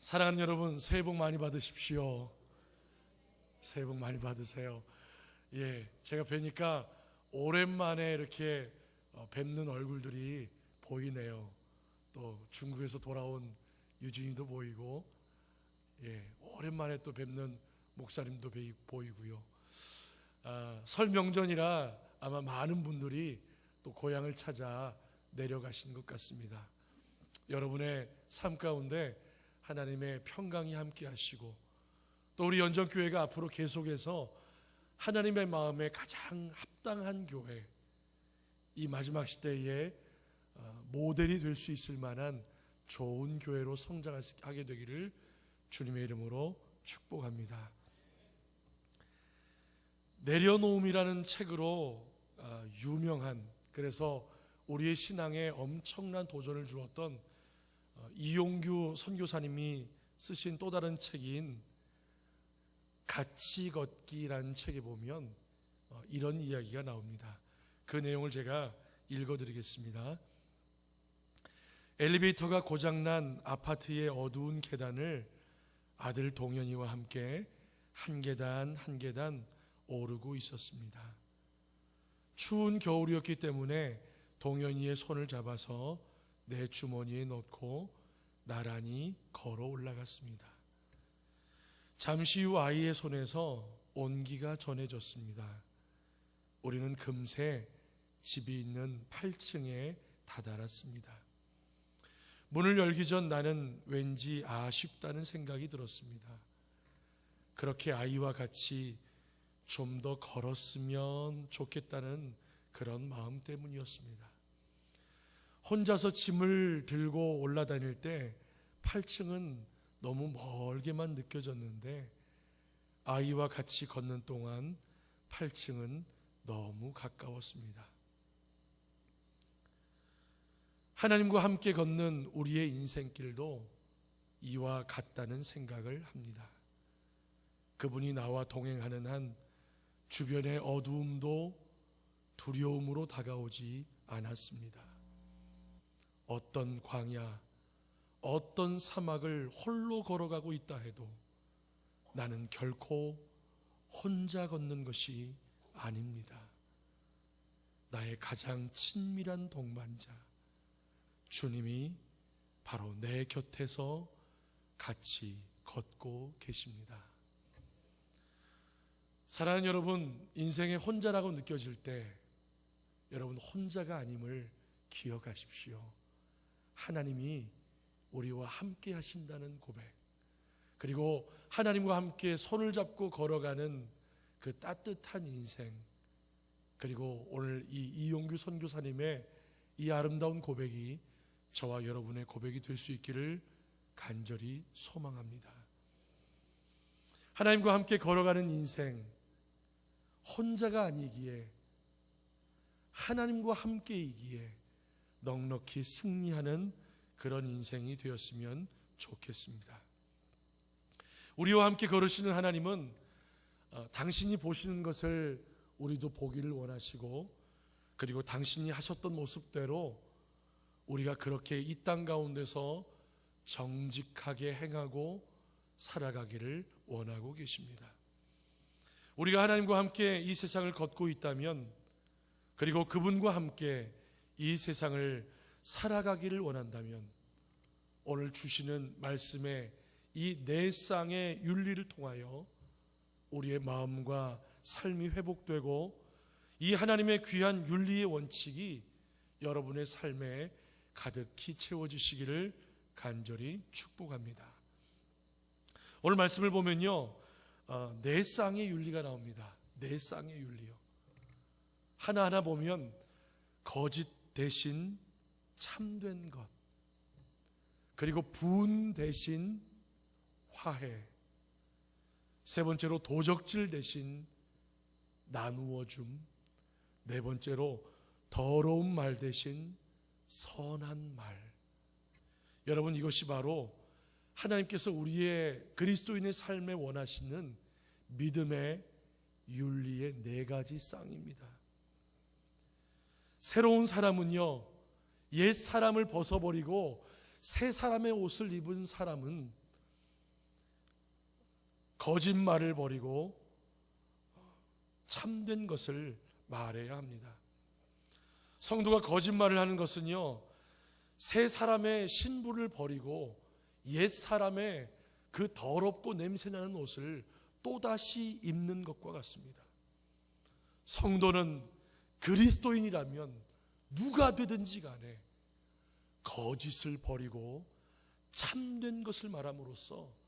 사랑하는 여러분, 새해 복 많이 받으십시오. 새해 복 많이 받으세요. 제가 뵈니까 오랜만에 이렇게 뵙는 얼굴들이 보이네요. 또 중국에서 돌아온 유진이도 보이고, 오랜만에 또 뵙는 목사님도 보이고요. 설 명절이라 아마 많은 분들이 또 고향을 찾아 내려가신 것 같습니다. 여러분의 삶 가운데 하나님의 평강이 함께 하시고, 또 우리 연정교회가 앞으로 계속해서 하나님의 마음에 가장 합당한 교회, 이 마지막 시대에 모델이 될 수 있을 만한 좋은 교회로 성장하게 되기를 주님의 이름으로 축복합니다. 내려놓음이라는 책으로 유명한, 그래서 우리의 신앙에 엄청난 도전을 주었던 이용규 선교사님이 쓰신 또 다른 책인 같이 걷기라는 책에 보면 이런 이야기가 나옵니다. 그 내용을 제가 읽어드리겠습니다. 엘리베이터가 고장난 아파트의 어두운 계단을 아들 동현이와 함께 한 계단 한 계단 오르고 있었습니다. 추운 겨울이었기 때문에 동현이의 손을 잡아서 내 주머니에 넣고 나란히 걸어 올라갔습니다. 잠시 후 아이의 손에서 온기가 전해졌습니다. 우리는 금세 집이 있는 8층에 다다랐습니다. 문을 열기 전 나는 왠지 아쉽다는 생각이 들었습니다. 그렇게 아이와 같이 좀 더 걸었으면 좋겠다는 그런 마음 때문이었습니다. 혼자서 짐을 들고 올라다닐 때 8층은 너무 멀게만 느껴졌는데, 아이와 같이 걷는 동안 8층은 너무 가까웠습니다. 하나님과 함께 걷는 우리의 인생길도 이와 같다는 생각을 합니다. 그분이 나와 동행하는 한 주변의 어두움도 두려움으로 다가오지 않았습니다. 어떤 광야, 어떤 사막을 홀로 걸어가고 있다 해도 나는 결코 혼자 걷는 것이 아닙니다. 나의 가장 친밀한 동반자, 주님이 바로 내 곁에서 같이 걷고 계십니다. 사랑하는 여러분, 인생에 혼자라고 느껴질 때 여러분 혼자가 아님을 기억하십시오. 하나님이 우리와 함께 하신다는 고백, 그리고 하나님과 함께 손을 잡고 걸어가는 그 따뜻한 인생, 그리고 오늘 이 이용규 선교사님의 이 아름다운 고백이 저와 여러분의 고백이 될 수 있기를 간절히 소망합니다. 하나님과 함께 걸어가는 인생, 혼자가 아니기에 하나님과 함께이기에 넉넉히 승리하는 그런 인생이 되었으면 좋겠습니다. 우리와 함께 걸으시는 하나님은 당신이 보시는 것을 우리도 보기를 원하시고, 그리고 당신이 하셨던 모습대로 우리가 그렇게 이 땅 가운데서 정직하게 행하고 살아가기를 원하고 계십니다. 우리가 하나님과 함께 이 세상을 걷고 있다면, 그리고 그분과 함께 이 세상을 살아가기를 원한다면, 오늘 주시는 말씀의 이 네 쌍의 윤리를 통하여 우리의 마음과 삶이 회복되고, 이 하나님의 귀한 윤리의 원칙이 여러분의 삶에 가득히 채워지시기를 간절히 축복합니다. 오늘 말씀을 보면요, 네 쌍의 윤리가 나옵니다. 네 쌍의 윤리요. 하나하나 보면 거짓 대신 참된 것, 그리고 분 대신 화해, 세 번째로 도적질 대신 나누어 줌, 네 번째로 더러운 말 대신 선한 말. 여러분, 이것이 바로 하나님께서 우리의 그리스도인의 삶에 원하시는 믿음의 윤리의 네 가지 쌍입니다. 새로운 사람은요, 옛 사람을 벗어버리고 새 사람의 옷을 입은 사람은 거짓말을 버리고 참된 것을 말해야 합니다. 성도가 거짓말을 하는 것은요, 새 사람의 신부를 버리고 옛 사람의 그 더럽고 냄새나는 옷을 또다시 입는 것과 같습니다. 성도는 그리스도인이라면 누가 되든지 간에 거짓을 버리고 참된 것을 말함으로써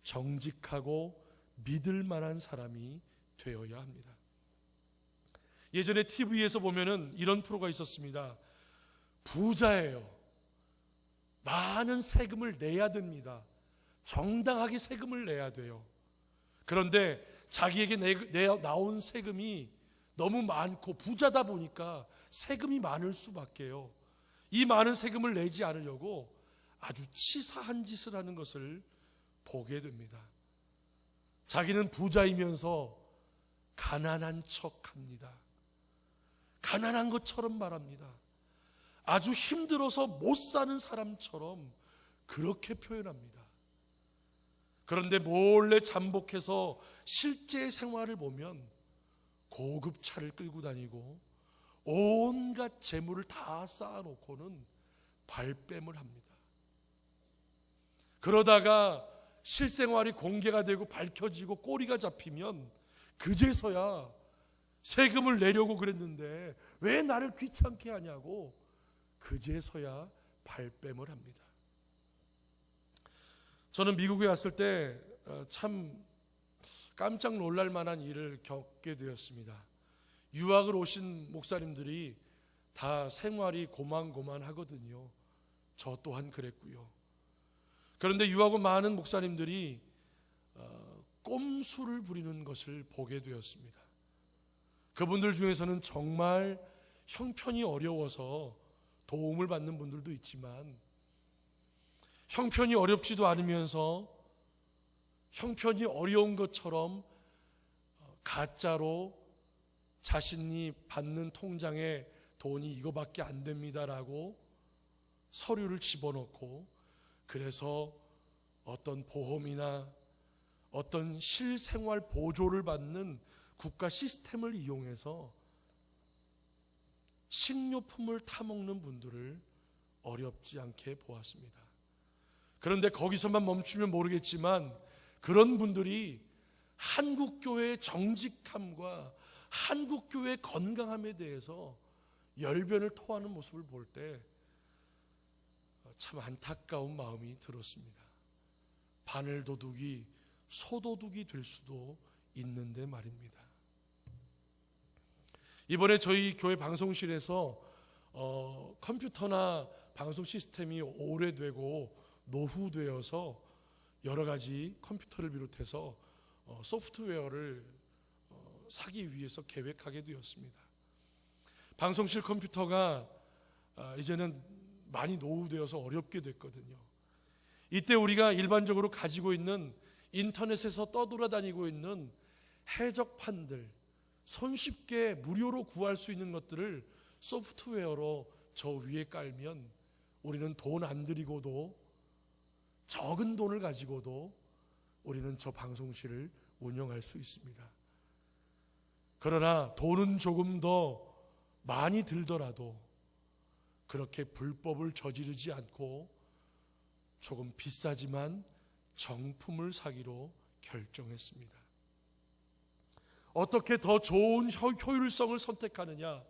정직하고 믿을 만한 사람이 되어야 합니다. 예전에 TV에서 보면은 이런 프로가 있었습니다. 부자예요. 많은 세금을 내야 됩니다. 정당하게 세금을 내야 돼요. 그런데 자기에게 나온 세금이 너무 많고 부자다 보니까 세금이 많을 수밖에요. 이 많은 세금을 내지 않으려고 아주 치사한 짓을 하는 것을 보게 됩니다. 자기는 부자이면서 가난한 척합니다. 가난한 것처럼 말합니다. 아주 힘들어서 못 사는 사람처럼 그렇게 표현합니다. 그런데 몰래 잠복해서 실제 생활을 보면 고급 차를 끌고 다니고 온갖 재물을 다 쌓아놓고는 발뺌을 합니다. 그러다가 실생활이 공개가 되고 밝혀지고 꼬리가 잡히면 그제서야 세금을 내려고 그랬는데 왜 나를 귀찮게 하냐고 그제서야 발뺌을 합니다. 저는 미국에 왔을 때 참 깜짝 놀랄 만한 일을 겪게 되었습니다. 유학을 오신 목사님들이 다 생활이 고만고만하거든요. 저 또한 그랬고요. 그런데 유학 온 많은 목사님들이 꼼수를 부리는 것을 보게 되었습니다. 그분들 중에서는 정말 형편이 어려워서 도움을 받는 분들도 있지만 형편이 어렵지도 않으면서 형편이 어려운 것처럼 가짜로 자신이 받는 통장에 돈이 이거밖에 안 됩니다라고 서류를 집어넣고 그래서 어떤 보험이나 어떤 실생활 보조를 받는 국가 시스템을 이용해서 식료품을 타먹는 분들을 어렵지 않게 보았습니다. 그런데 거기서만 멈추면 모르겠지만 그런 분들이 한국교회의 정직함과 한국교회의 건강함에 대해서 열변을 토하는 모습을 볼 때 참 안타까운 마음이 들었습니다. 바늘도둑이 소도둑이 될 수도 있는데 말입니다. 이번에 저희 교회 방송실에서 컴퓨터나 방송 시스템이 오래되고 노후되어서 여러 가지 컴퓨터를 비롯해서 소프트웨어를 사기 위해서 계획하게 되었습니다. 방송실 컴퓨터가 이제는 많이 노후되어서 어렵게 됐거든요. 이때 우리가 일반적으로 가지고 있는 인터넷에서 떠돌아다니고 있는 해적판들, 손쉽게 무료로 구할 수 있는 것들을 소프트웨어로 저 위에 깔면 우리는 돈 안 들이고도 적은 돈을 가지고도 우리는 저 방송실을 운영할 수 있습니다. 그러나 돈은 조금 더 많이 들더라도 그렇게 불법을 저지르지 않고 조금 비싸지만 정품을 사기로 결정했습니다. 어떻게 더 좋은 효율성을 선택하느냐,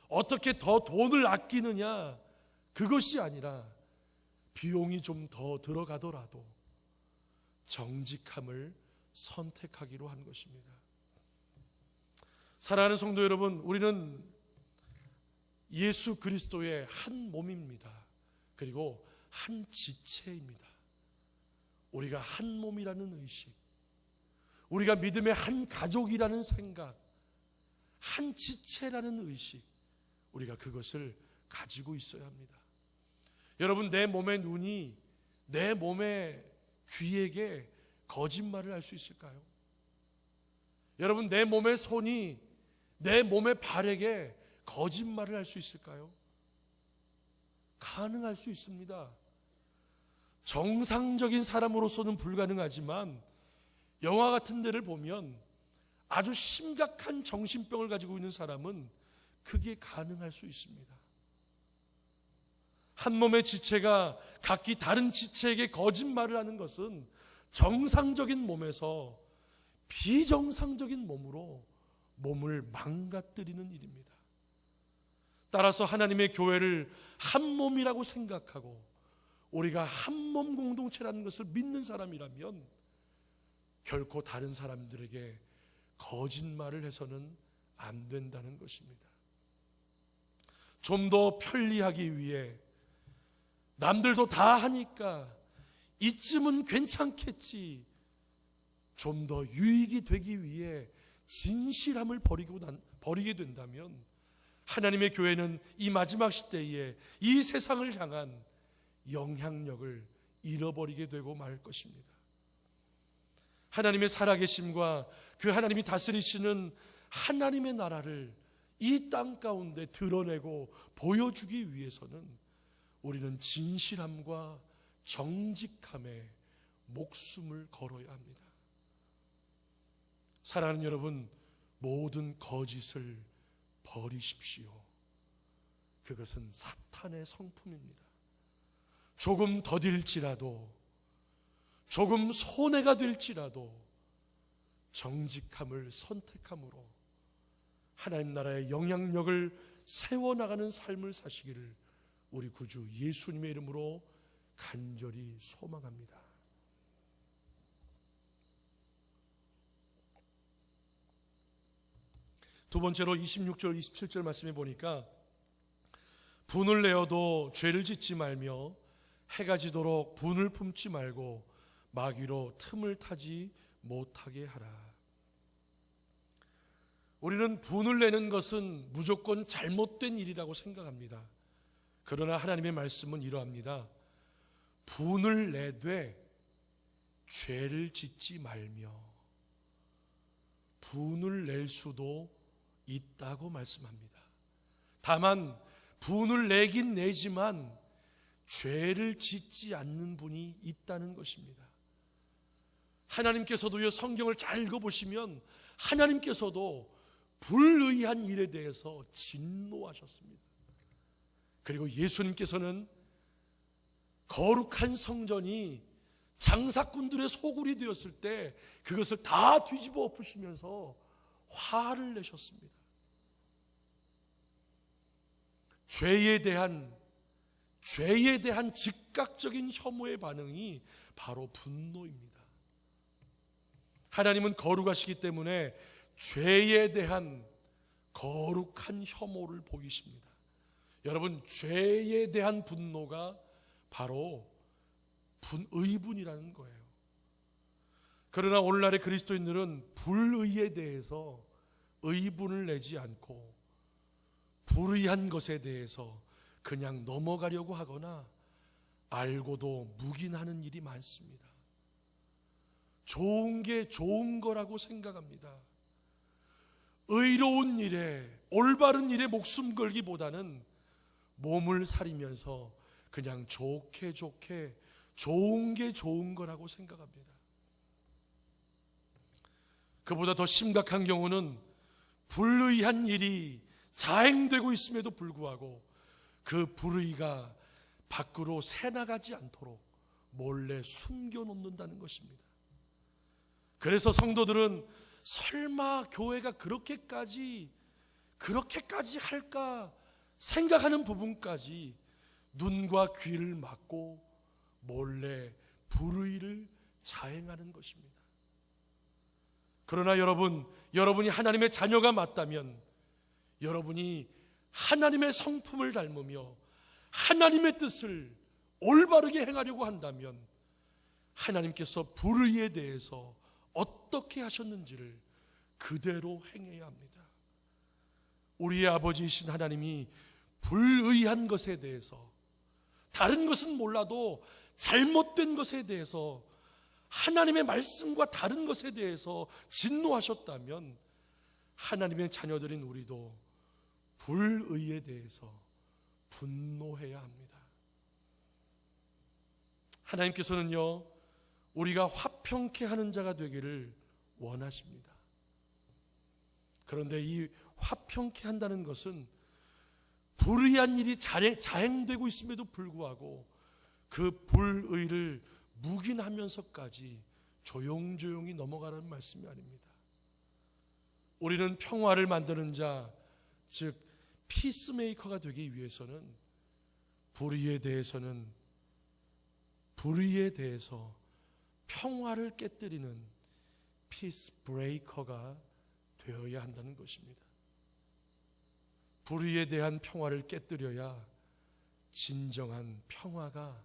어떻게 더 돈을 아끼느냐, 그것이 아니라 비용이 좀 더 들어가더라도 정직함을 선택하기로 한 것입니다. 사랑하는 성도 여러분, 우리는 예수 그리스도의 한 몸입니다. 그리고 한 지체입니다. 우리가 한 몸이라는 의식, 우리가 믿음의 한 가족이라는 생각, 한 지체라는 의식, 우리가 그것을 가지고 있어야 합니다. 여러분, 내 몸의 눈이 내 몸의 귀에게 거짓말을 할 수 있을까요? 여러분, 내 몸의 손이 내 몸의 발에게 거짓말을 할 수 있을까요? 가능할 수 있습니다. 정상적인 사람으로서는 불가능하지만 영화 같은 데를 보면 아주 심각한 정신병을 가지고 있는 사람은 그게 가능할 수 있습니다. 한 몸의 지체가 각기 다른 지체에게 거짓말을 하는 것은 정상적인 몸에서 비정상적인 몸으로 몸을 망가뜨리는 일입니다. 따라서 하나님의 교회를 한 몸이라고 생각하고 우리가 한 몸 공동체라는 것을 믿는 사람이라면 결코 다른 사람들에게 거짓말을 해서는 안 된다는 것입니다. 좀 더 편리하기 위해 남들도 다 하니까 이쯤은 괜찮겠지, 좀 더 유익이 되기 위해 진실함을 버리게 된다면 하나님의 교회는 이 마지막 시대에 이 세상을 향한 영향력을 잃어버리게 되고 말 것입니다. 하나님의 살아계심과 그 하나님이 다스리시는 하나님의 나라를 이 땅 가운데 드러내고 보여주기 위해서는 우리는 진실함과 정직함에 목숨을 걸어야 합니다. 사랑하는 여러분, 모든 거짓을 버리십시오. 그것은 사탄의 성품입니다. 조금 더딜지라도, 조금 손해가 될지라도 정직함을 선택함으로 하나님 나라의 영향력을 세워나가는 삶을 사시기를 우리 구주 예수님의 이름으로 간절히 소망합니다. 두 번째로 26절 27절 말씀해 보니까 분을 내어도 죄를 짓지 말며 해가 지도록 분을 품지 말고 마귀로 틈을 타지 못하게 하라. 우리는 분을 내는 것은 무조건 잘못된 일이라고 생각합니다. 그러나 하나님의 말씀은 이러합니다. 분을 내되 죄를 짓지 말며. 분을 낼 수도 있다고 말씀합니다. 다만 분을 내긴 내지만 죄를 짓지 않는 분이 있다는 것입니다. 하나님께서도요, 성경을 잘 읽어보시면 하나님께서도 불의한 일에 대해서 진노하셨습니다. 그리고 예수님께서는 거룩한 성전이 장사꾼들의 소굴이 되었을 때 그것을 다 뒤집어 엎으시면서 화를 내셨습니다. 죄에 대한 즉각적인 혐오의 반응이 바로 분노입니다. 하나님은 거룩하시기 때문에 죄에 대한 거룩한 혐오를 보이십니다. 여러분, 죄에 대한 분노가 바로 의분이라는 거예요. 그러나 오늘날의 그리스도인들은 불의에 대해서 의분을 내지 않고 불의한 것에 대해서 그냥 넘어가려고 하거나 알고도 묵인하는 일이 많습니다. 좋은 게 좋은 거라고 생각합니다. 의로운 일에, 올바른 일에 목숨 걸기보다는 몸을 사리면서 그냥 좋게 좋은 게 좋은 거라고 생각합니다. 그보다 더 심각한 경우는 불의한 일이 자행되고 있음에도 불구하고 그 불의가 밖으로 새나가지 않도록 몰래 숨겨놓는다는 것입니다. 그래서 성도들은 설마 교회가 그렇게까지 할까 생각하는 부분까지 눈과 귀를 막고 몰래 불의를 자행하는 것입니다. 그러나 여러분이 하나님의 자녀가 맞다면, 여러분이 하나님의 성품을 닮으며 하나님의 뜻을 올바르게 행하려고 한다면 하나님께서 불의에 대해서 어떻게 하셨는지를 그대로 행해야 합니다. 우리의 아버지이신 하나님이 불의한 것에 대해서, 다른 것은 몰라도 잘못된 것에 대해서, 하나님의 말씀과 다른 것에 대해서 진노하셨다면 하나님의 자녀들인 우리도 불의에 대해서 분노해야 합니다. 하나님께서는요, 우리가 화평케 하는 자가 되기를 원하십니다. 그런데 이 화평케 한다는 것은 불의한 일이 자행되고 있음에도 불구하고 그 불의를 묵인하면서까지 조용조용히 넘어가라는 말씀이 아닙니다. 우리는 평화를 만드는 자, 즉 피스메이커가 되기 위해서는 불의에 대해서 평화를 깨뜨리는 피스 브레이커가 되어야 한다는 것입니다. 불의에 대한 평화를 깨뜨려야 진정한 평화가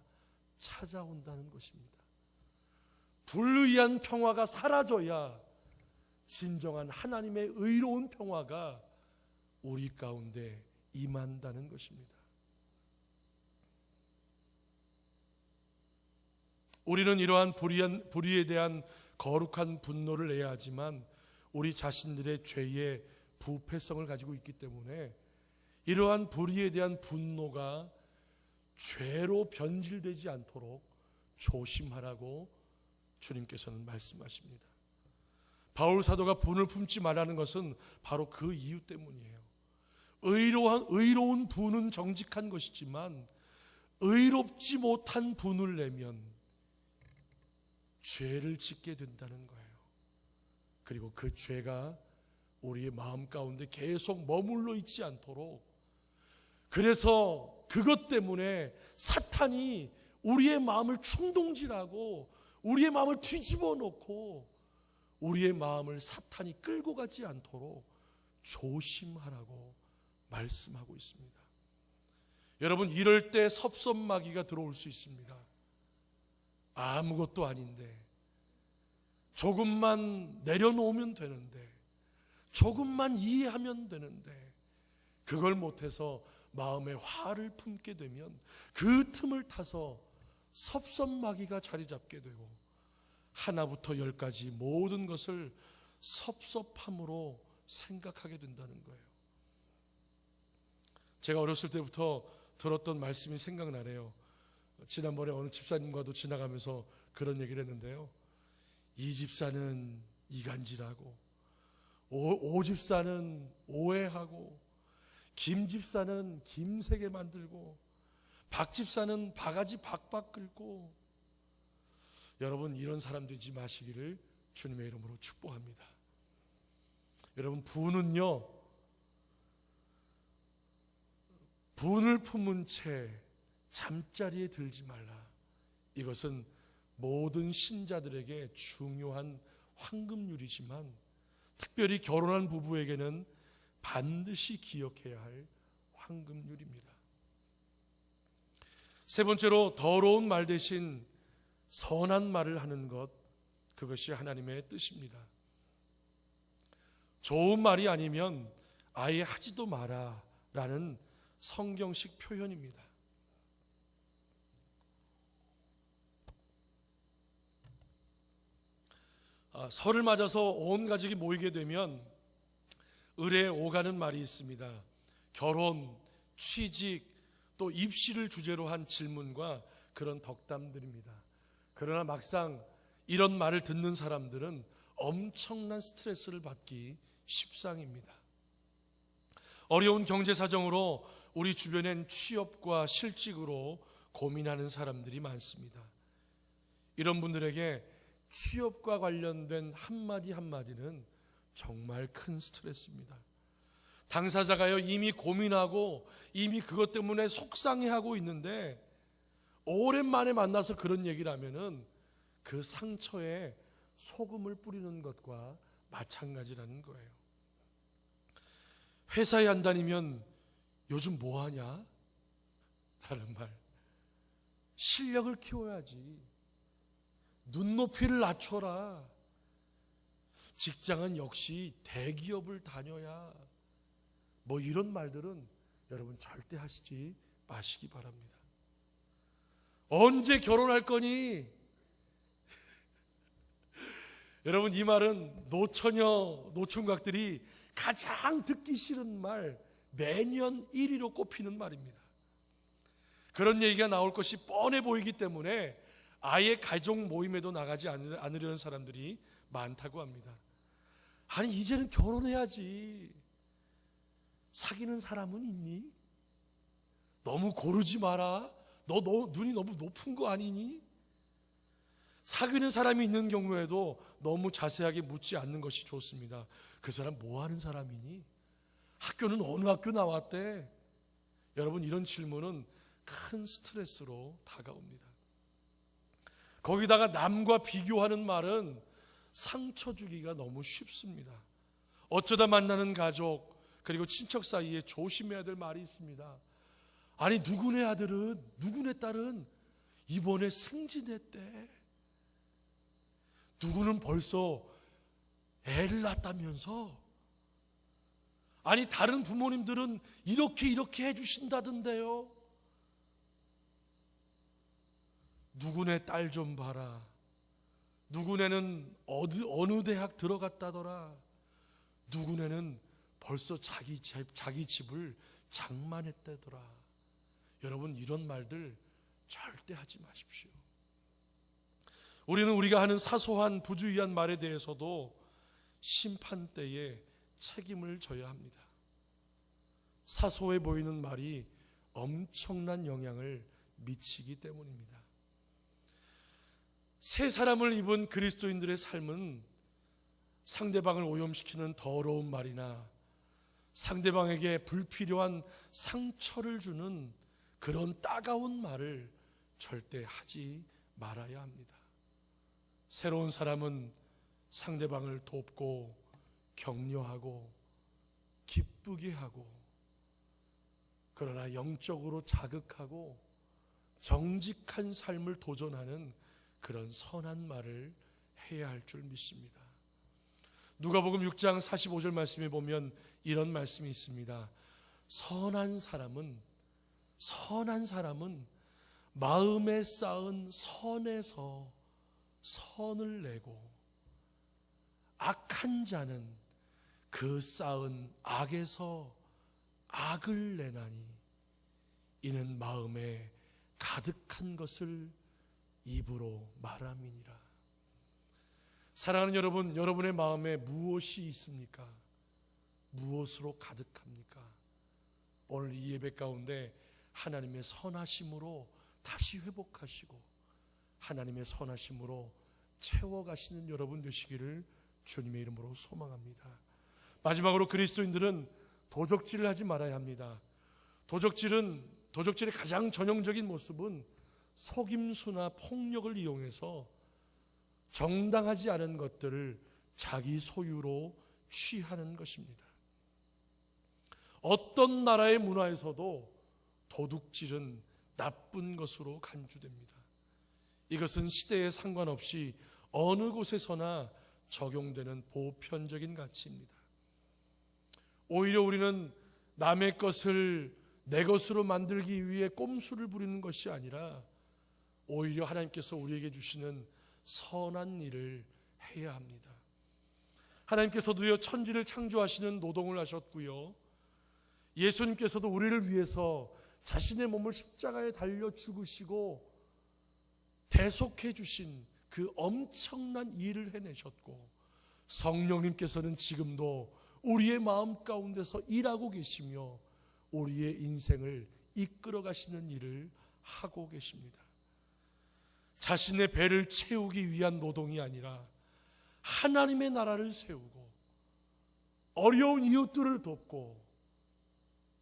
찾아온다는 것입니다. 불의한 평화가 사라져야 진정한 하나님의 의로운 평화가 우리 가운데 임한다는 것입니다. 우리는 이러한 불의에 대한 거룩한 분노를 내야 하지만 우리 자신들의 죄의 부패성을 가지고 있기 때문에 이러한 불의에 대한 분노가 죄로 변질되지 않도록 조심하라고 주님께서는 말씀하십니다. 바울 사도가 분을 품지 말라는 것은 바로 그 이유 때문이에요. 의로운 분은 정직한 것이지만 의롭지 못한 분을 내면 죄를 짓게 된다는 거예요. 그리고 그 죄가 우리의 마음 가운데 계속 머물러 있지 않도록, 그래서 그것 때문에 사탄이 우리의 마음을 충동질하고 우리의 마음을 뒤집어 놓고 우리의 마음을 사탄이 끌고 가지 않도록 조심하라고 말씀하고 있습니다. 여러분, 이럴 때 섭섭마귀가 들어올 수 있습니다. 아무것도 아닌데, 조금만 내려놓으면 되는데, 조금만 이해하면 되는데, 그걸 못해서 마음에 화를 품게 되면 그 틈을 타서 섭섭마귀가 자리 잡게 되고 하나부터 열까지 모든 것을 섭섭함으로 생각하게 된다는 거예요. 제가 어렸을 때부터 들었던 말씀이 생각나네요. 지난번에 어느 집사님과도 지나가면서 그런 얘기를 했는데요. 이 집사는 이간질하고, 오 집사는 오해하고, 김 집사는 김세게 만들고, 박 집사는 바가지 박박 긁고. 여러분, 이런 사람 되지 마시기를 주님의 이름으로 축복합니다. 여러분, 분은요, 분을 품은 채 잠자리에 들지 말라. 이것은 모든 신자들에게 중요한 황금률이지만 특별히 결혼한 부부에게는 반드시 기억해야 할 황금률입니다. 세 번째로, 더러운 말 대신 선한 말을 하는 것, 그것이 하나님의 뜻입니다. 좋은 말이 아니면 아예 하지도 마라 라는 성경식 표현입니다. 설을 맞아서 온 가족이 모이게 되면 을에 오가는 말이 있습니다. 결혼, 취직, 또 입시를 주제로 한 질문과 그런 덕담들입니다. 그러나 막상 이런 말을 듣는 사람들은 엄청난 스트레스를 받기 십상입니다. 어려운 경제 사정으로 우리 주변엔 취업과 실직으로 고민하는 사람들이 많습니다. 이런 분들에게 취업과 관련된 한마디 한마디는 정말 큰 스트레스입니다. 당사자가요, 이미 고민하고 이미 그것 때문에 속상해하고 있는데 오랜만에 만나서 그런 얘기를 하면은 그 상처에 소금을 뿌리는 것과 마찬가지라는 거예요. 회사에 안 다니면 요즘 뭐 하냐? 라는 말. 실력을 키워야지. 눈높이를 낮춰라. 직장은 역시 대기업을 다녀야. 뭐 이런 말들은 여러분 절대 하시지 마시기 바랍니다. 언제 결혼할 거니? 여러분, 이 말은 노처녀, 노총각들이 가장 듣기 싫은 말, 매년 1위로 꼽히는 말입니다. 그런 얘기가 나올 것이 뻔해 보이기 때문에 아예 가족 모임에도 나가지 않으려는 사람들이 많다고 합니다. 아니 이제는 결혼해야지. 사귀는 사람은 있니? 너무 고르지 마라. 너 눈이 너무 높은 거 아니니? 사귀는 사람이 있는 경우에도 너무 자세하게 묻지 않는 것이 좋습니다. 그 사람 뭐 하는 사람이니? 학교는 어느 학교 나왔대? 여러분, 이런 질문은 큰 스트레스로 다가옵니다. 거기다가 남과 비교하는 말은 상처 주기가 너무 쉽습니다. 어쩌다 만나는 가족 그리고 친척 사이에 조심해야 될 말이 있습니다. 아니 누구네 아들은, 누구네 딸은 이번에 승진했대. 누구는 벌써 애를 낳았다면서. 아니 다른 부모님들은 이렇게 해주신다던데요. 누구네 딸 좀 봐라. 누구네는 어느 대학 들어갔다더라. 누구네는 벌써 자기 집을 장만했다더라. 여러분, 이런 말들 절대 하지 마십시오. 우리는 우리가 하는 사소한 부주의한 말에 대해서도 심판 때에 책임을 져야 합니다. 사소해 보이는 말이 엄청난 영향을 미치기 때문입니다. 새 사람을 입은 그리스도인들의 삶은 상대방을 오염시키는 더러운 말이나 상대방에게 불필요한 상처를 주는 그런 따가운 말을 절대 하지 말아야 합니다. 새로운 사람은 상대방을 돕고 격려하고 기쁘게 하고, 그러나 영적으로 자극하고 정직한 삶을 도전하는 그런 선한 말을 해야 할 줄 믿습니다. 누가복음 6장 45절 말씀에 보면 이런 말씀이 있습니다. 선한 사람은 마음에 쌓은 선에서 선을 내고, 악한 자는 그 쌓은 악에서 악을 내나니 이는 마음에 가득한 것을 입으로 말함이니라. 사랑하는 여러분, 여러분의 마음에 무엇이 있습니까? 무엇으로 가득합니까? 오늘 이 예배 가운데 하나님의 선하심으로 다시 회복하시고 하나님의 선하심으로 채워가시는 여러분 되시기를 주님의 이름으로 소망합니다. 마지막으로 그리스도인들은 도적질을 하지 말아야 합니다. 도적질의 가장 전형적인 모습은 속임수나 폭력을 이용해서 정당하지 않은 것들을 자기 소유로 취하는 것입니다. 어떤 나라의 문화에서도 도둑질은 나쁜 것으로 간주됩니다. 이것은 시대에 상관없이 어느 곳에서나 적용되는 보편적인 가치입니다. 오히려 우리는 남의 것을 내 것으로 만들기 위해 꼼수를 부리는 것이 아니라 오히려 하나님께서 우리에게 주시는 선한 일을 해야 합니다. 하나님께서도요, 천지를 창조하시는 노동을 하셨고요, 예수님께서도 우리를 위해서 자신의 몸을 십자가에 달려 죽으시고 대속해 주신 그 엄청난 일을 해내셨고, 성령님께서는 지금도 우리의 마음 가운데서 일하고 계시며 우리의 인생을 이끌어 가시는 일을 하고 계십니다. 자신의 배를 채우기 위한 노동이 아니라 하나님의 나라를 세우고 어려운 이웃들을 돕고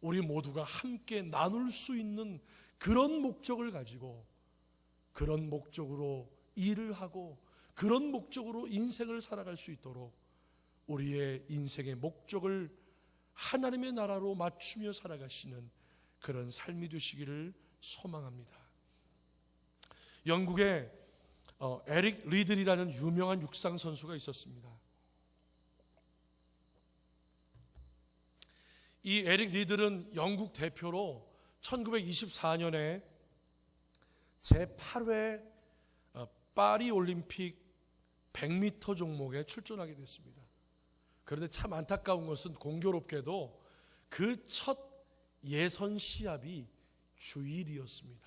우리 모두가 함께 나눌 수 있는 그런 목적을 가지고, 그런 목적으로 일을 하고 그런 목적으로 인생을 살아갈 수 있도록 우리의 인생의 목적을 하나님의 나라로 맞추며 살아가시는 그런 삶이 되시기를 소망합니다. 영국에 에릭 리들이라는 유명한 육상 선수가 있었습니다. 이 에릭 리들은 영국 대표로 1924년에 제8회 파리 올림픽 100m 종목에 출전하게 됐습니다. 그런데 참 안타까운 것은 공교롭게도 그 첫 예선 시합이 주일이었습니다.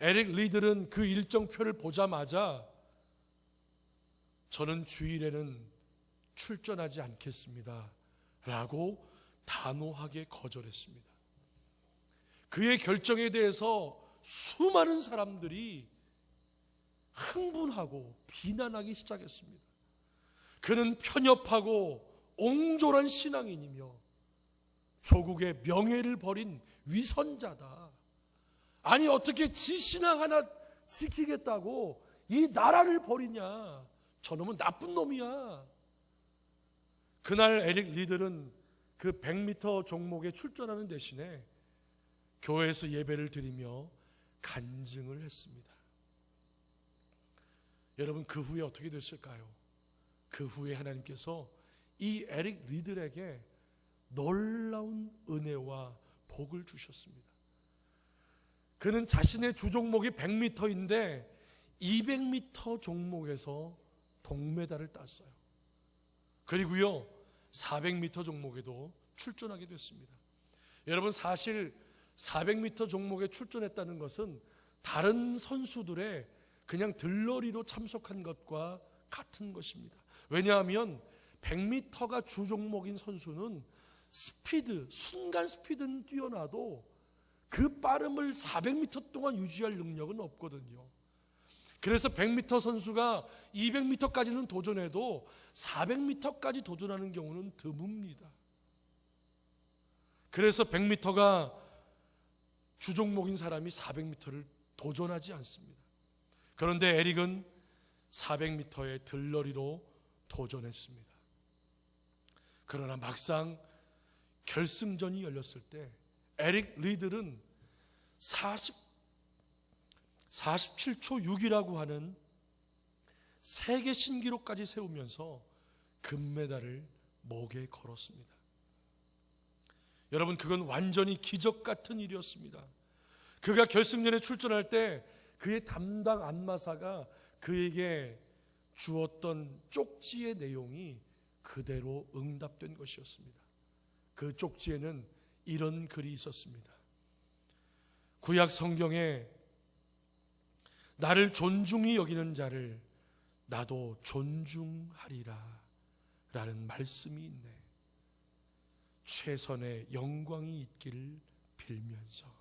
에릭 리들은 그 일정표를 보자마자 저는 주일에는 출전하지 않겠습니다 라고 단호하게 거절했습니다. 그의 결정에 대해서 수많은 사람들이 흥분하고 비난하기 시작했습니다. 그는 편협하고 옹졸한 신앙인이며 조국의 명예를 버린 위선자다. 아니 어떻게 지 신앙 하나 지키겠다고 이 나라를 버리냐. 저놈은 나쁜 놈이야. 그날 에릭 리들은 그 100m 종목에 출전하는 대신에 교회에서 예배를 드리며 간증을 했습니다. 여러분, 그 후에 어떻게 됐을까요? 그 후에 하나님께서 이 에릭 리들에게 놀라운 은혜와 복을 주셨습니다. 그는 자신의 주종목이 100m인데 200m 종목에서 동메달을 땄어요. 그리고요 400m 종목에도 출전하게 됐습니다. 여러분, 사실 400m 종목에 출전했다는 것은 다른 선수들의 그냥 들러리로 참석한 것과 같은 것입니다. 왜냐하면 100m가 주종목인 선수는 스피드, 순간 스피드는 뛰어나도 그 빠름을 400m 동안 유지할 능력은 없거든요. 그래서 100m 선수가 200m까지는 도전해도 400m까지 도전하는 경우는 드뭅니다. 그래서 100m가 주종목인 사람이 400m를 도전하지 않습니다. 그런데 에릭은 400m의 들러리로 도전했습니다. 그러나 막상 결승전이 열렸을 때 에릭 리들은 47초 6이라고 하는 세계 신기록까지 세우면서 금메달을 목에 걸었습니다. 여러분, 그건 완전히 기적 같은 일이었습니다. 그가 결승전에 출전할 때 그의 담당 안마사가 그에게 주었던 쪽지의 내용이 그대로 응답된 것이었습니다. 그 쪽지에는 이런 글이 있었습니다. 구약 성경에 나를 존중히 여기는 자를 나도 존중하리라 라는 말씀이 있네. 최선의 영광이 있기를 빌면서.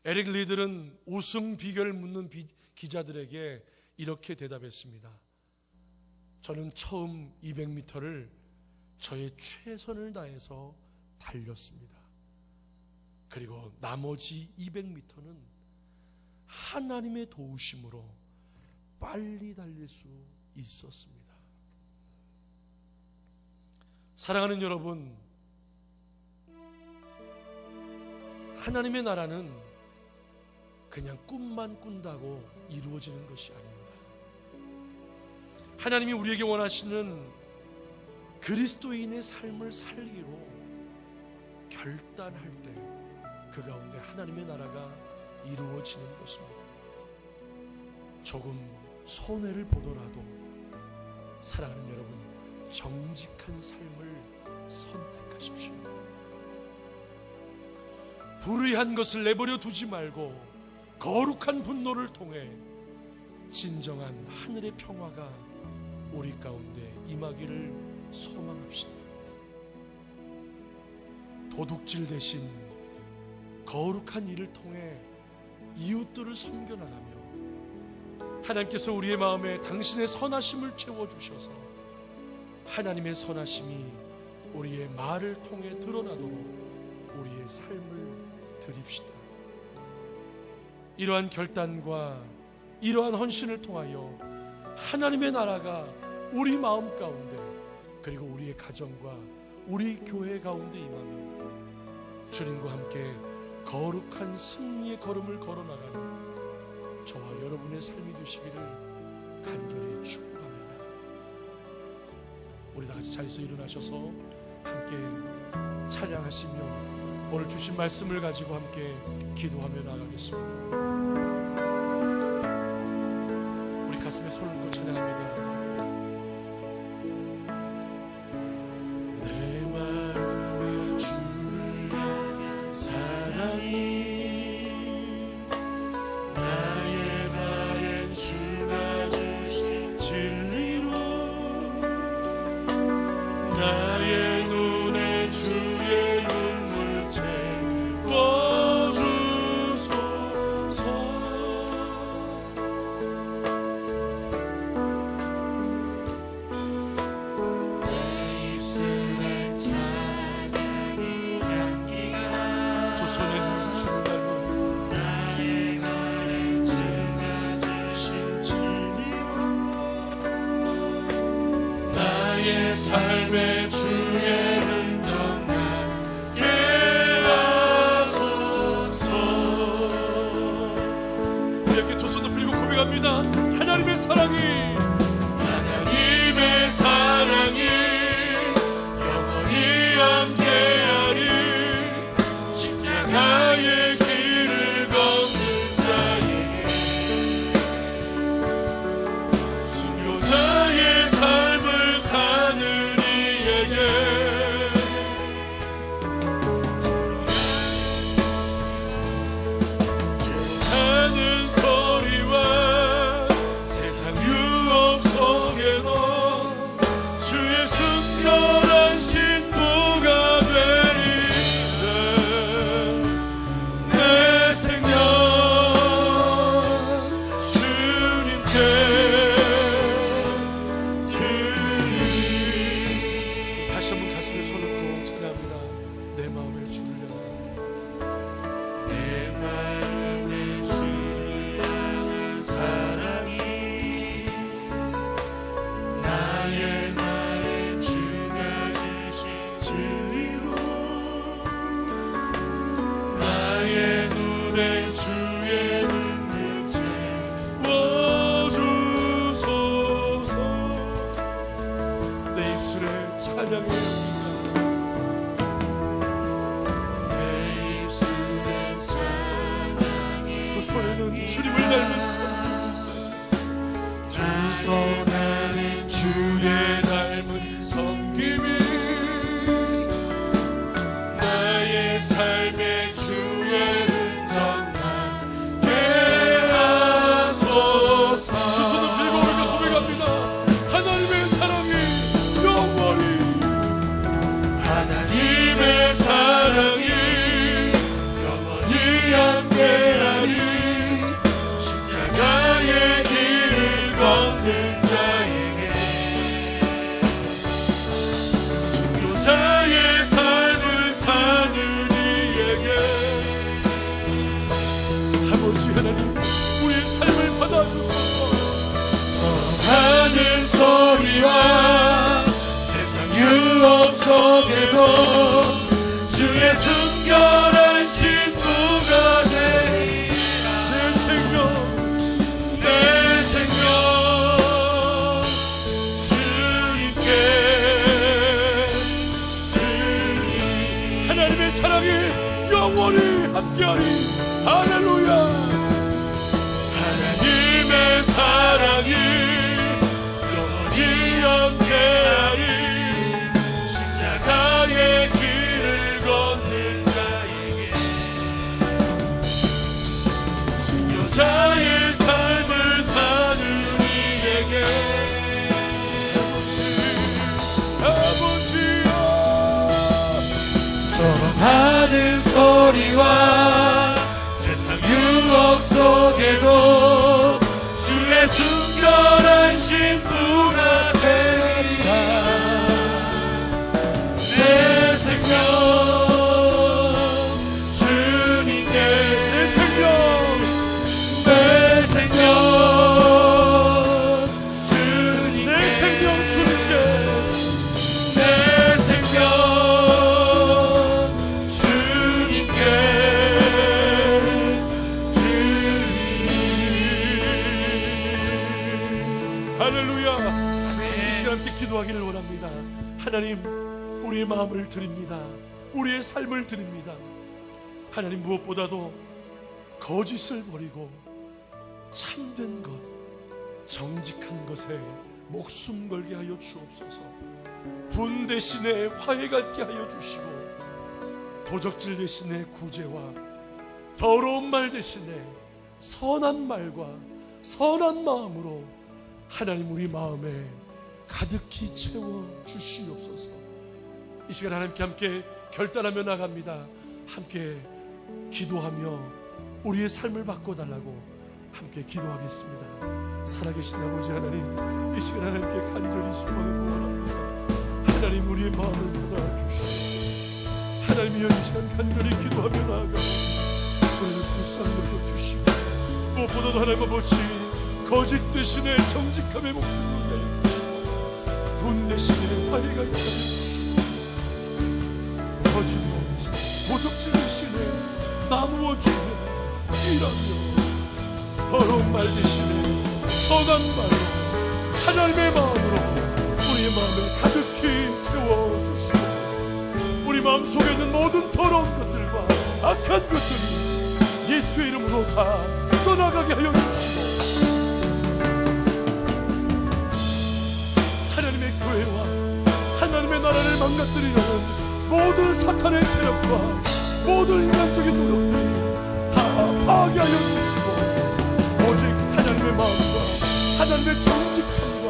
에릭 리들은 우승 비결을 묻는 기자들에게 이렇게 대답했습니다. 저는 처음 200m를 저의 최선을 다해서 달렸습니다. 그리고 나머지 200m는 하나님의 도우심으로 빨리 달릴 수 있었습니다. 사랑하는 여러분, 하나님의 나라는 그냥 꿈만 꾼다고 이루어지는 것이 아닙니다. 하나님이 우리에게 원하시는 그리스도인의 삶을 살기로 결단할 때 그 가운데 하나님의 나라가 이루어지는 것입니다. 조금 손해를 보더라도 사랑하는 여러분, 정직한 삶을 선택하십시오. 불의한 것을 내버려 두지 말고 거룩한 분노를 통해 진정한 하늘의 평화가 우리 가운데 임하기를 소망합시다. 도둑질 대신 거룩한 일을 통해 이웃들을 섬겨나가며 하나님께서 우리의 마음에 당신의 선하심을 채워주셔서 하나님의 선하심이 우리의 말을 통해 드러나도록 우리의 삶을 드립시다. 이러한 결단과 이러한 헌신을 통하여 하나님의 나라가 우리 마음 가운데 그리고 우리의 가정과 우리 교회 가운데 임하며 주님과 함께 거룩한 승리의 걸음을 걸어나가는 저와 여러분의 삶이 되시기를 간절히 축복합니다. 우리 다 같이 자리에서 일어나셔서 함께 찬양하시며 오늘 주신 말씀을 가지고 함께 기도하며 나가겠습니다. 우리 가슴에 손을 얹고 찬양합니다. 나의 삶의 주의 흔적 나게 하소서. 이렇게 두 손을 들고 고백합니다. 하나님의 사랑이 영원히 함께하리. 십자가의 길을 걷는 자에게, 순교자의 삶을 사는 이에게 하는 소리와 세상 유혹 속에도 주의 순결한 신부가 되리라. 내 생명 주님께 드리. 다시 한번 가슴에 손을 얹고 찬양합니다. 내 마음의 주를 향하여, 내 마음의 주를 향한 사랑이 나의 주가 주신 진리로 나의 눈에 주의 눈을 채워주소서. 내 입술에 찬양의 연기가, 내 입술에 찬양이, 두 손에는 주님을 닮은 손, 두 손에는 주의 닮은 섬김이 나의 삶의 주의 흔적 나게 하소서. 두 손을 들고 우리가 고백합니다. 하나님의 사랑이 영원히, 하나님의 사랑이 영원히 함께하리. 십자가의 길을 걷는 자에게, 순교자의 삶을 사는 이에게, 아버지 하나님 우리의 삶을 받아주소서. 하는 소리와 세상 유혹 속에도 주의 순결한 신부가 되리라. 내 생명 주님께 드리. 하나님의 사랑이 영원히 함께하리. 할렐루야. 하나님의 사랑이 영원히 함께하리. 십자가의 길을 걷는 자에게, 순교자의 삶을 사는 이에게, 아버지여, 소망하는 소리와 세상 유혹 속에도 주의 순결한 신부가 되리라. 내 생명 주님께, 내 생명 주님께, 내 생명 주님께, 내 생명 주님께 드리. 할렐루야. 이 시간 함께 기도하기를 원합니다. 하나님, 우리의 마음을 드립니다. 우리의 삶을 드립니다. 하나님, 무엇보다도 거짓을 버리고 참된 것, 정직한 것에 목숨 걸게 하여 주옵소서. 분 대신에 화해 갖게 하여 주시고, 도적질 대신에 구제와 더러운 말 대신에 선한 말과 선한 마음으로 하나님 우리 마음에 가득히 채워 주시옵소서. 이 시간 하나님께 함께 결단하며 나갑니다. 함께 기도하며 우리의 삶을 바꿔달라고 함께 기도하겠습니다. 살아계신 아버지 하나님, 이 시간 하나님께 간절히 소망을 구원합니다. 하나님, 우리의 마음을 받아주시옵소서. 하나님이여, 이 시간 간절히 기도하며 나아가 우리를 불쌍히 여겨주시고, 무엇보다도 하나님 아버지, 거짓 대신에 정직함의 목숨을 다해 주시고, 돈 대신에 화해가 있다는 주시고, 거짓말 모적질 대신에 나누어 주며 일하며, 더러운 말 대신에 선한 말로 하나님의 마음으로 우리의 마음에 가득히 채워주시옵소서. 우리 마음속에 있는 모든 더러운 것들과 악한 것들이 예수의 이름으로 다 떠나가게 하여 주시고, 하나님의 교회와 하나님의 나라를 망가뜨리려는 모든 사탄의 세력과 모든 인간적인 노력들이 다 파괴하여 주시고, 오직 하나님의 마음과 하나님의 정직함과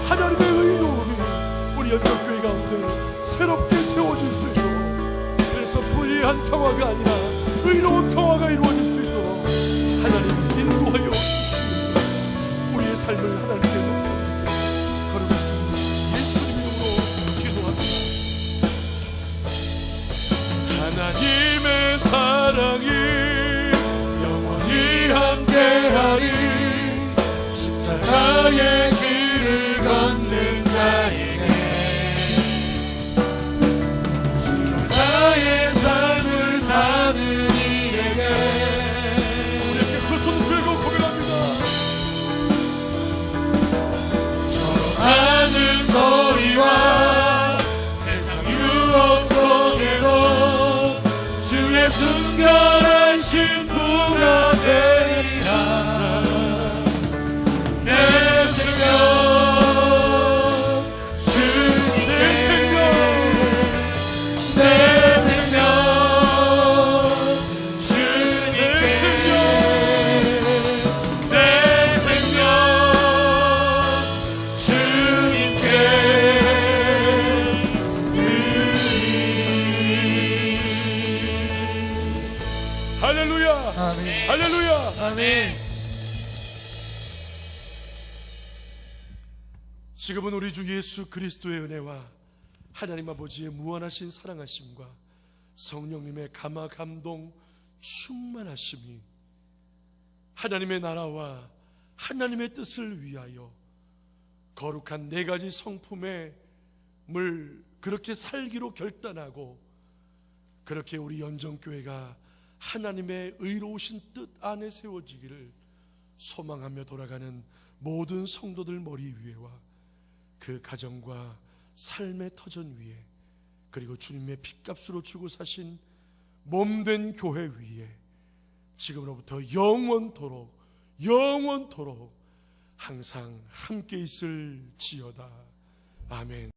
하나님의 의로움이 우리 연합교회 가운데 새롭게 세워질 수 있도록, 그래서 불의한 평화가 아니라 의로운 평화가 이루어질 수 있도록 하나님 인도하여 주시옵소서. 우리의 삶을 하나님께 놓고 거룩하신 예수님 이름으로 기도합니다. 하나님의 사랑이 영원히 함께하리. 십자가의 길을 걷는 자에게, 순종자의 삶을 사는 이에게, 우리에게 두 손 들고 고백합니다. 저 하늘 소리와 세상 유혹 속에도 주의 순결한 신부가 되리라. 내 생명 주님께, 내 생명 주님께, 내 생명 주님께 드리리. 할렐루야, 아멘. 할렐루야, 아멘. 지금은 우리 주 예수 그리스도의 은혜와 하나님 아버지의 무한하신 사랑하심과 성령님의 감화 감동 충만하심이 하나님의 나라와 하나님의 뜻을 위하여 거룩한 네 가지 성품의 물 그렇게 살기로 결단하고, 그렇게 우리 연정교회가 하나님의 의로우신 뜻 안에 세워지기를 소망하며 돌아가는 모든 성도들 머리 위에와 그 가정과 삶의 터전 위에, 그리고 주님의 핏값으로 주고 사신 몸된 교회 위에 지금으로부터 영원토록 항상 함께 있을지어다. 아멘.